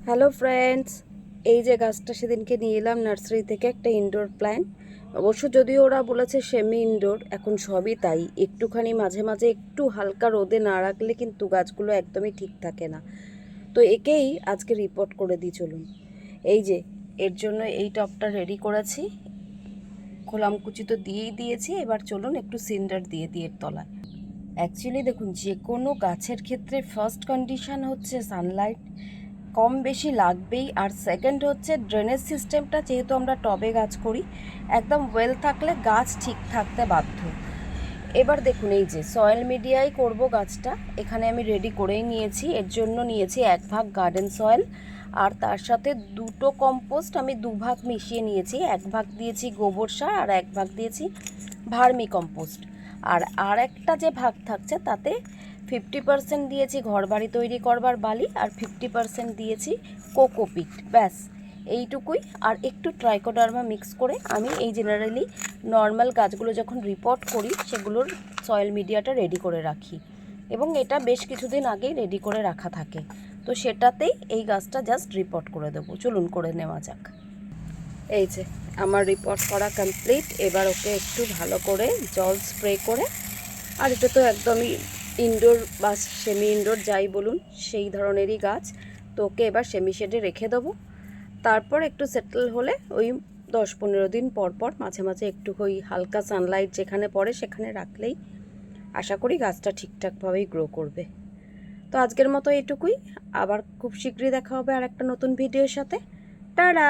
Hello friends, এই যে গাছটা সেদিনকে নিয়ে এলাম নার্সারি থেকে, একটা ইনডোর প্ল্যান্ট। অবশ্য যদিও ওরা বলেছে সেমি ইনডোর, এখন সবই তাই। একটুখানি মাঝে মাঝে একটু হালকা রোদে না রাখলে কিন্তু গাছগুলো একদমই ঠিক থাকে না। তো একেই আজকে রিপোর্ট করে দিই, চলুন। এই যে এর জন্য এই টবটা রেডি করেছি, খোলামকুচি তো দিয়েই দিয়েছি। এবার চলুন একটু সিন্ডার দিয়ে দিয়ে এর তলায়। অ্যাকচুয়ালি দেখুন, যে কোনো গাছের ক্ষেত্রে ফার্স্ট কন্ডিশন হচ্ছে সানলাইট কম বেশি লাগবেই, আর সেকেন্ড হচ্ছে ড্রেনেজ সিস্টেমটা। যেহেতু আমরা টবে গাছ করি, একদম ওয়েল থাকলে গাছ ঠিক থাকতে বাধ্য। এবার দেখুন, এই যে সয়েল মিডিয়ায় করব গাছটা, এখানে আমি রেডি করেই নিয়েছি। এর জন্য নিয়েছি 1 ভাগ গার্ডেন সয়েল, আর তার সাথে 2টো কম্পোস্ট আমি 2 ভাগ মিশিয়ে নিয়েছি। 1 ভাগ দিয়েছি গোবর সার আর 1 ভাগ দিয়েছি ভার্মি কম্পোস্ট। আর একটা যে ভাগ থাকছে তাতে 50% দিয়েছি ঘরবাড়ি তৈরি করবার বালি, আর 50% দিয়েছি কোকোপিট। ব্যাস এইটুকুই। আর একটু ট্রাইকোডার্মা মিক্স করে আমি এই জেনারেলি নর্মাল গাছগুলো যখন রিপোর্ট করি সেগুলোর সয়েল মিডিয়াটা রেডি করে রাখি, এবং এটা বেশ কিছুদিন আগেই রেডি করে রাখা থাকে। তো সেটাতেই এই গাছটা জাস্ট রিপোর্ট করে দেবো। চলুন করে নেওয়া যাক। এই যে আমার রিপোর্ট করা কমপ্লিট। এবার ওকে একটু ভালো করে জল স্প্রে করে, আর এটা তো একদমই ইনডোর বা সেমি ইনডোর যাই বলুন সেই ধরনেরই গাছ, তো ওকে এবার সেমি শেডে রেখে দেবো। তারপর একটু সেটেল হলে ওই 10-15 দিন পর পর মাঝে মাঝে একটু ওই হালকা সানলাইট যেখানে পড়ে সেখানে রাখলেই আশা করি গাছটা ঠিকঠাকভাবেই গ্রো করবে। তো আজকের মতো এটুকুই। আবার খুব শীঘ্রই দেখা হবে আর একটা নতুন ভিডিওর সাথে। টাটা।